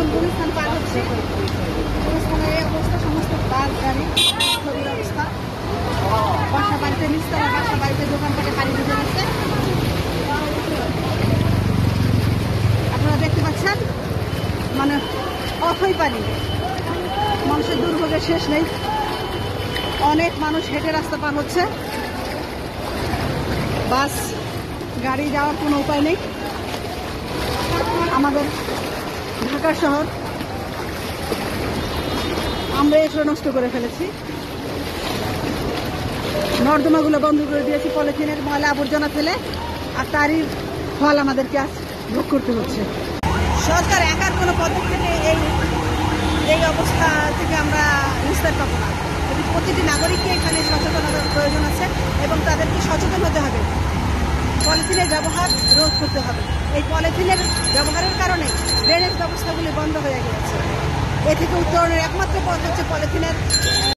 এখন গুলিস্তান পার হচ্ছে। গুলিস্তানের এই অবস্থা, সমস্ত বাস গাড়ি ছবির অবস্থা। বাসা বাড়িতে নিচতলা, বাসা বাড়িতে দোকানপাটে পানি ঢুকে গেছে। আপনারা দেখতে পাচ্ছেন, মানে অথই পানি। মানুষের দুর্ভোগের শেষ নেই। অনেক মানুষ হেঁটে রাস্তা পার হচ্ছে। বাস গাড়ি যাওয়ার কোনো উপায় নেই। আমাদের ঢাকা শহর আমরা এসে নষ্ট করে ফেলেছি। নর্দমাগুলো বন্ধ করে দিয়েছি পলিথিনের ময়লা আবর্জনা ফেলে, আর তারই ফল আমাদেরকে আজ ভোগ করতে হচ্ছে। সরকার একার কোনো পদক্ষেপে এই অবস্থা থেকে আমরা নিস্তার পাবো না। প্রতিটি নাগরিককে এখানে সচেতনতার প্রয়োজন আছে এবং তাদেরকে সচেতন হতে হবে। পলিথিনের ব্যবহার রোধ করতে হবে। এই পলিথিনের ব্যবহারের কারণে ড্রেনেজ ব্যবস্থাগুলি বন্ধ হয়ে গেছে। এ থেকে উত্তরণের একমাত্র পথ হচ্ছে পলিথিনের